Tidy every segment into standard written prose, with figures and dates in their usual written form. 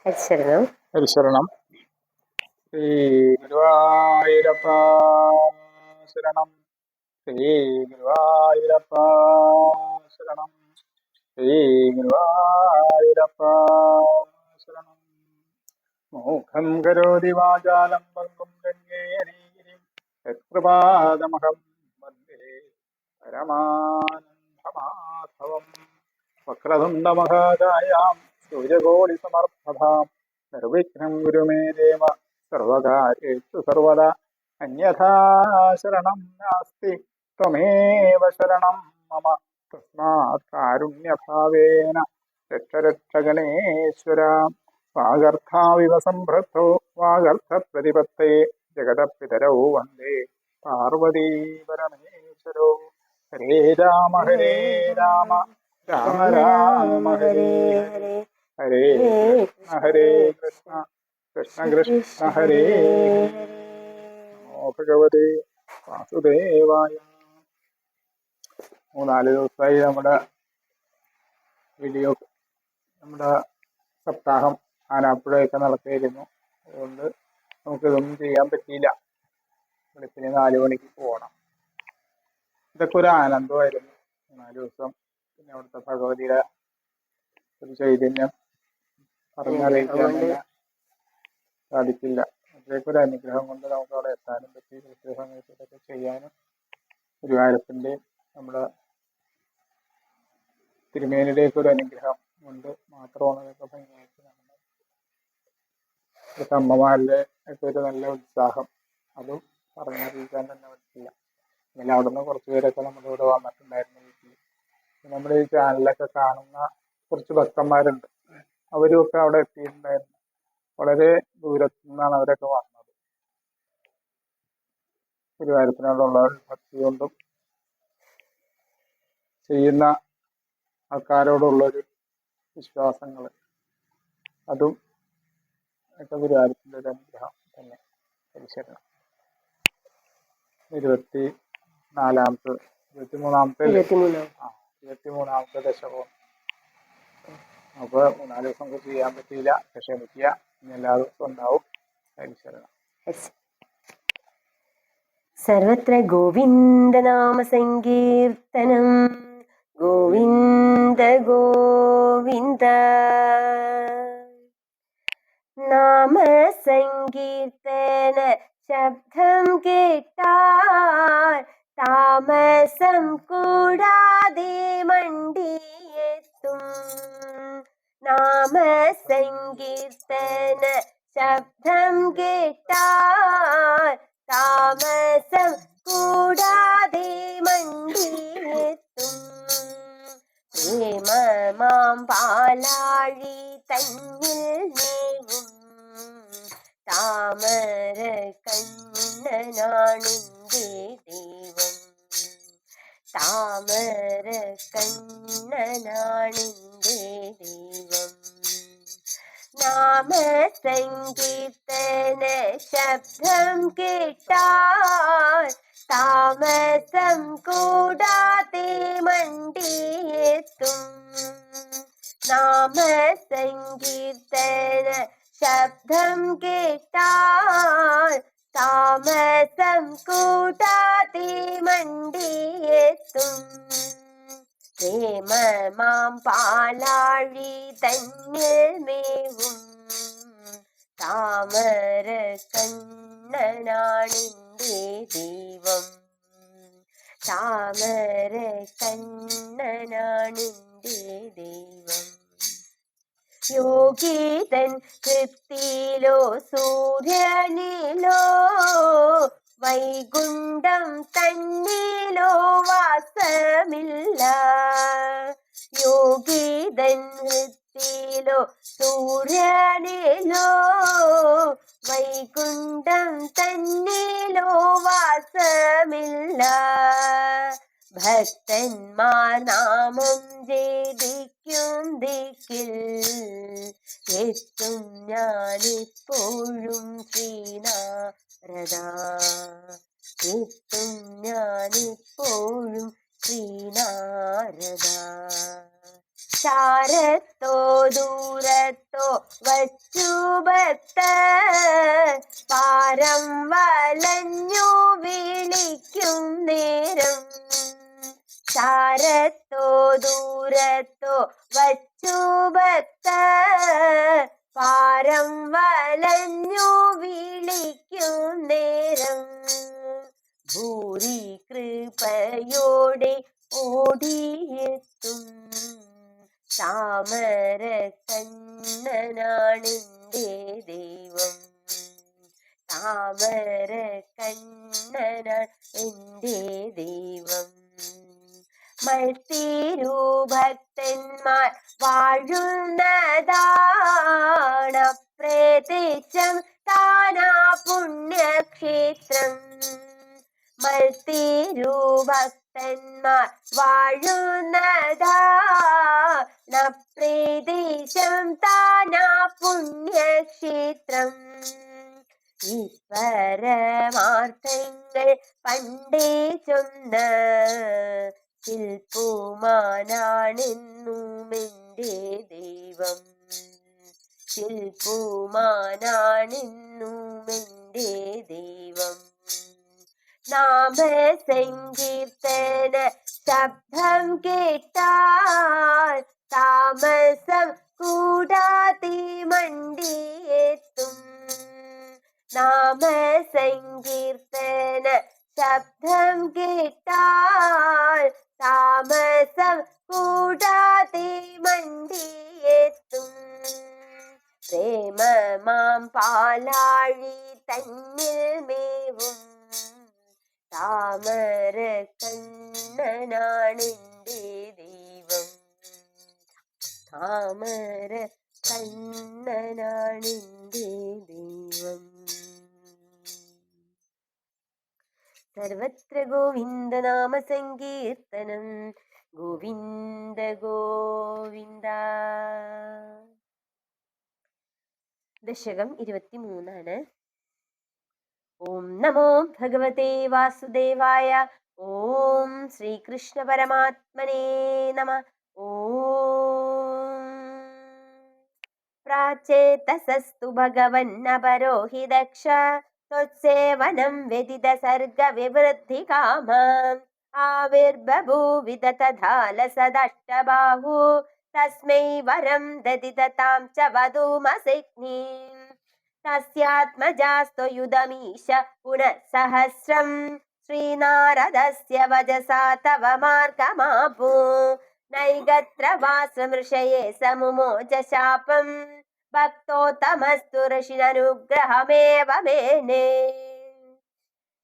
ഹരിശരണം. ഹരിശരണം. ശ്രീ ഗുരുവായൂരപ്പ ശരണം. ശ്രീ ഗുരുവായൂരപ്പ ശരണം. ശ്രീ ഗുരുവായൂരപ്പ ശരണം. മോഖം കരോതി വാചാലം പങ്കും ഗംഗേരീം യത്കൃപാദമഹം വന്ദേ പരമാനന്ദമാധവം. വക്രതുണ്ടമഹാകായാം സൂര്യകോടിസമർപ്പതാം നിർവിഘ്നം കുരു മേ ദേവ സർവകാര്യേഷു സർവദാ. അന്യഥാ ശരണം നാസ്തി ത്വമേവ ശരണം മമ. തസ്മാത് കാരുണ്യഭാവേന രക്ഷ രക്ഷ ഗണേശ്വര. വാഗർത്ഥാവിവ സംഭൃത്തോ വാഗർത്ഥപ്രതിപത്തേ ജഗതപിതരൗ വന്ദേ പാർവതീ പരമേശ്വരോ. ഹരേ രാമ ഹരേ രാമ രാമ രാമ ഹരേ ഹരേ ഹരേ കൃഷ്ണ ഹരേ കൃഷ്ണ കൃഷ്ണ കൃഷ്ണ ഹരേ നമോ ഭഗവതേ വാസുദേവായ. 3-4 ദിവസമായി നമ്മുടെ വീഡിയോ, നമ്മുടെ സപ്താഹം ആനാപ്പുഴയൊക്കെ നടത്തിയിരുന്നു. അതുകൊണ്ട് നമുക്കിതൊന്നും ചെയ്യാൻ പറ്റിയില്ല. വെളുപ്പിന് 4 മണിക്ക് പോകണം. ഇതൊക്കെ ഒരു ആനന്ദമായിരുന്നു 4 ദിവസം. പിന്നെ അവിടുത്തെ ഭഗവതിയുടെ ഒരു ചൈതന്യം പറഞ്ഞറിയിക്കാൻ തന്നെ സാധിക്കില്ല. അത്രയൊക്കെ ഒരു അനുഗ്രഹം കൊണ്ട് നമുക്ക് അവിടെ എത്താനും പറ്റി. കൃത്യ സമയത്തൊക്കെ ചെയ്യാനും ഗുരുവായൂരപ്പൻ്റെ നമ്മുടെ തിരുമേനിയുടെയൊക്കെ ഒരു അനുഗ്രഹം കൊണ്ട് മാത്രമാണ് ഇതൊക്കെ ഭംഗിയായിട്ട് നടന്നത്. അമ്മമാരുടെ ഒക്കെ ഒരു നല്ല ഉത്സാഹം, അതും പറഞ്ഞറിയിക്കാൻ തന്നെ പറ്റില്ല. അങ്ങനെ അവിടെ നിന്ന് കുറച്ച് പേരൊക്കെ നമ്മുടെ ഇവിടെ വന്നിട്ടുണ്ടായിരുന്നു വീട്ടിൽ. നമ്മുടെ ഈ ചാനലൊക്കെ കാണുന്ന കുറച്ച് ഭക്തന്മാരുണ്ട്. അവരുമൊക്കെ അവിടെ എത്തിയിട്ടുണ്ടായിരുന്നു. വളരെ ദൂരത്തു നിന്നാണ് അവരൊക്കെ വന്നത്. ഗുരുവായൂരപ്പനോടുള്ള ഭക്തി കൊണ്ടും ചെയ്യുന്ന ആൾക്കാരോടുള്ളൊരു വിശ്വാസങ്ങൾ, അതും ഒക്കെ ഗുരുവായൂരപ്പൻ്റെ ഒരു അനുഗ്രഹം തന്നെ. ശരണം. 23-ാമത്തെ ദശകം. അപ്പോൾ 3-4 ദിവസം കൊണ്ട് ചെയ്യാൻ പറ്റിയില്ല. ക്ഷമിക്കുക. ഇനി എല്ലാ ദിവസവും ഉണ്ടാവും. ശരണം. സർവത്ര ഗോവിന്ദനാമ സങ്കീർത്തനം. ഗോവിന്ദ ഗോവിന്ദ. നാമ സങ്കീർത്തന ശബ്ദം കേട്ടാൽ താമസം കൂടാതെ മണ്ടിയെത്തും. നാമ സങ്കീർത്തന ശബ്ദം കേട്ടാൽ താമസം കൂടാതെ മണ്ടിയെത്തും. പ്രേമമാം പാലാഴി തന്നിൽ നീവും താമര കണ്ണനാണെന്റെ ദൈവം. താമര കണ്ണനാണെന്റെ ദൈവം. നാമ സങ്കീർത്തന ശബ്ദം കേട്ടാൽ താമസം കൂടാതെ മണ്ടിയെത്തും. നാമ സങ്കീർത്തന ശബ്ദം കേട്ടാൽ താമസം കൂടാതെ മണ്ടിയെത്തും. പ്രേമമാം പാലാഴി തന്നിൽ മേവും താമര കണ്ണനാണെന്റെ ദൈവം. താമര കണ്ണനാണെന്റെ ദൈവം. യോഗിതൻ തൃപ്തിയിലോ സൂര്യനിലോ വൈകുണ്ഠം തന്നിലോ വാസമില്ല. യോഗിതൻ വൃത്തിയിലോ സൂര്യനിലോ വൈകുണ്ഠം തന്നിലോ വാസമില്ല. ഭക്തന്മാർ നാമം ജപിക്കും ദിക്കിൽ എത്തും ഞാനിപ്പോഴും ശ്രീനാരദ. എത്തും ഞാനിപ്പോഴും ശ്രീനാരദ. ചാരത്തോ ദൂരത്തോ വച്ചു ഭക്തർ പാരം വലഞ്ഞു വിളിക്കും നേരം. ചാരത്തോ ദൂരത്തോ വച്ചു ഭക്തർ പാരം വലഞ്ഞു വിളിക്കും നേരം. ഭൂരി കൃപയോടെ ഓടിയെത്തും താമര കണ്ണനാണെന്റെ ദൈവം. താമര കണ്ണനാണ് എന്റെ ദൈവം. മൽത്തിരു ഭക്തന്മാർ വാഴുന്നതാണ് പ്രദേശം താനാ പുണ്യക്ഷേത്രം. മൽത്തിരു ഭക്തന്മാർ വാഴുന്നതാണ് പ്രദേശം താനാ പുണ്യക്ഷേത്രം. ഈ പരമാർത്ഥങ്ങൾ പണ്ടേ ചൊന്ന ശില്പുമാനാണെന്നും എന്റെ ദൈവം. ശില്പുമാനാണെന്നും എന്റെ ദൈവം. നാമസങ്കീർത്തന ശബ്ദം കേട്ടാൽ താമസം കൂടാതെ മണ്ടിയെത്തും. നാമസങ്കീർത്തന ശബ്ദം കേട്ടാൽ താമസം കൂടാതെ മണ്ടിയെത്തും. പ്രേമമാം പാലാഴി തന്നിൽ മേവും താമര കണ്ണനാണെന്റെ ദൈവം. താമര കണ്ണനാണെന്റെ ദൈവം. സർവത്ര ഗോവിന്ദ നാമ സങ്കീർത്തനം. ഗോവിന്ദ ഗോവിന്ദ. ദശകം 23. ഓം നമോ ഭഗവതേ വാസുദേവായ. ഓം ശ്രീകൃഷ്ണ പരമാത്മനേ നമ. ഓം പ്രാചേതസസ്തു ഭഗവന്നപരോഹി ദക്ഷ ത്വത്സേവനം വ്യതിത സർഗ വിവൃദ്ധി കാമം. ആവിർബഭൂവിത തഥാലസദഷ്ടബാഹു തസ്മൈ വരം ദദിതതാം ച വധൂമസിഗ്നീം. തസ്യാത്മജാസ്തു യുധമീശ പുനഃസഹസ്രം ശ്രീനാരദസ്യ വജസാ തവ മാർഗമാപു. നൈഗത്ര വാസമൃഷയേ സമുമോച ശാപം ഭക്തോത്തമസ്തു ഋഷിനനുഗ്രഹമേവ മേനെ.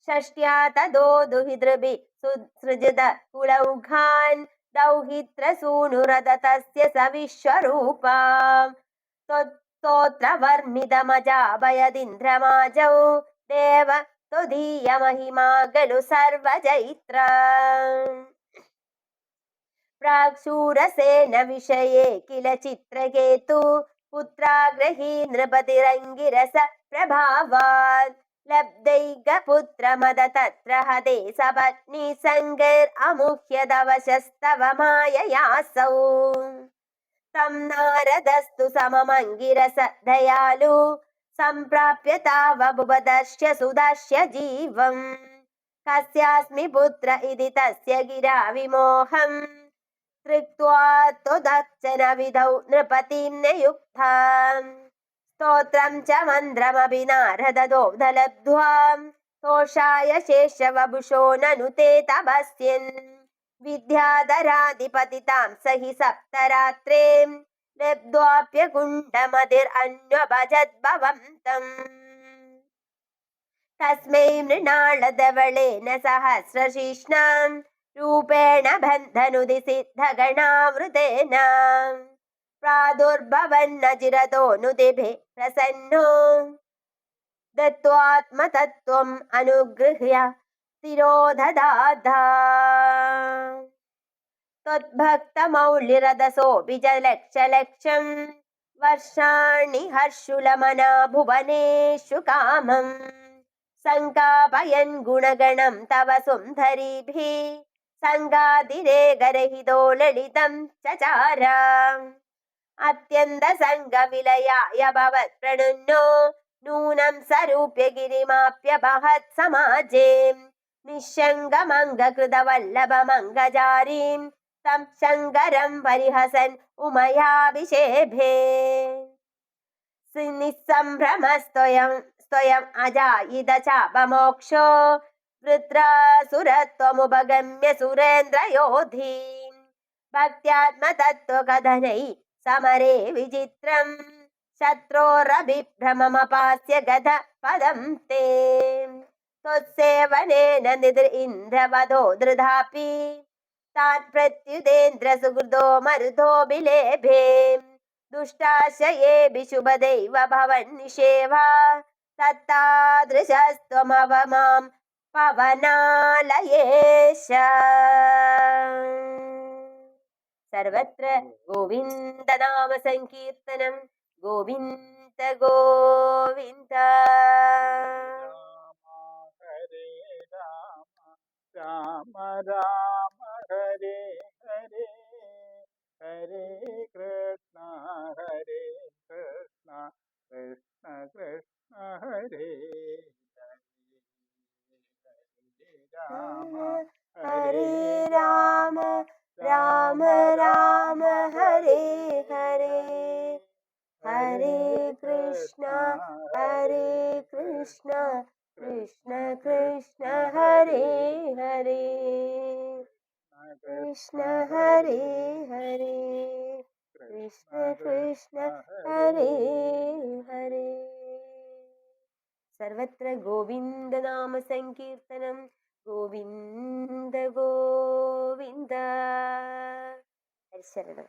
ഷഷ്ട്യാ തദോ ദുഹിതൃഭി സൃജത കുലൗഘാൻ ദൗഹിത്രസൂനുരത തസ്യ സ വിശ്വരൂപാം. സ്തോത്ര വർമിതമജാഭയദിന്ദ്രമാജൗ ദേവ ത്വദീയ മഹിമാ ഖലു സർവജൈത്ര. പ്രാക്ശൂരസേന വിഷയേ കില ചിത്രകേതു പുത്രാഗ്രഹീ നൃപതിരംഗിരസ പ്രഭാവാത്. ലബ്ധൈക പുത്രമദ തത്ര ഹതേ സപത്നി സംഗർ അമുഹ്യദവശസ്തവ മായയാസൗ. തം നാരദസ്തു സമമംഗിരസ ദയാലു സംപ്രാപ്യ താവബുപദർശ്യ സുദർശ്യ ജീവം. കസ്യാസ്മി പുത്ര ഇതി തസ്യ ഗിരാ വിമോഹം ധൃത്വാ ത്വദർച്ചന വിധൗ നൃപതിം നിയുക്താം. സ്തോത്രം ച മന്ത്രമപി നാരദദോദലബ്ധ്വാ തോഷായ ശേഷവപുഷോ നനു തേ തപസ്യൻ. വിദ്യാധരാധിപതിതാം സഹി സപ്തരാത്രേ ലബ്ധ്വാപ്യകുണ്ഡമതിർ അന്വഭജദ്ഭവം തം. തസ്മൈ മൃണാളധവളേന സഹസ്രശീഷ്ണാം രൂപേണ ബന്ധനുതി സിദ്ധഗണാവൃതേന. പ്രാദുർഭവന്നജിരതോനുതിഭി പ്രസന്നോ ദത്വാത്മതത്വം അനുഗൃഹ്യ തിരോധദാധാ. ത്വദ്ഭക്തമൗളിരദസോऽപി ച ലക്ഷലക്ഷം വർഷാണി ഹർഷുലമനാ ഭുവനേഷു കാമം. സംകാപയൻ ഗുണഗണം തവ സുന്ദരീഭിः സംഗാതിരേകരഹിതോ ലളിതം ചചാര അത്യന്തസംഗവിലയായ ഭവത് പ്രണുന്നോ നൂനം സരൂപ്യ ഗിരിമാപ്യപഹത് സമാജേ നിശങ്കമംഗകൃതവല്ലഭമംഗചാരീം തം ശങ്കരം പരിഹസൻ ഉമയാഭിഷേഭേ നിസ്സംഭ്രമസ്ത്വയം അജായിത ചാപമോക്ഷോ വൃത്രാസുരത്വമുപഗമ്യ സുരേന്ദ്രയോധീം ഭക്ത്യാത്മതത്വകഥനൈ സമരേ വിചിത്രം ശത്രോരഭിഭ്രമമപാസ്യ ഗത പദം തേ ത്വത്സേവനേന ഇന്ദ്രവധോ ധൃതാപി താൻ പ്രത്യുതേന്ദ്ര സുഹൃദോ മരുതോ ബിലേഭേ ദുഷ്ടാശയേ ശുഭദൈവ ഭവൻ നിഷേവാ തത്താദൃശസ്ത്വമവമാം പവനാലയേശ. സർവത്ര ഗോവിന്ദനാമ സങ്കീർത്തനം. ഗോവിന്ദ ഗോവിന്ദ. ഹരേ രാമ രാമ രാമ ഹരേ ഹരേ ഹരേ കൃഷ്ണ ഹരേ കൃഷ്ണ കൃഷ്ണ കൃഷ്ണ ഹരേ ഹരേ രാമ രാമ രാമ ഹരേ ഹരേ ഹരേ കൃഷ്ണ കൃഷ്ണ കൃഷ്ണ ഹരേ ഹരേ കൃഷ്ണ ഹരേ ഹരേ കൃഷ്ണ കൃഷ്ണ ഹരേ ഹരേ. സർവത്ര ഗോവിന്ദനാമ സങ്കീർത്തനം. ഗോവിന്ദ ഗോവിന്ദ. ഹരിശരണം.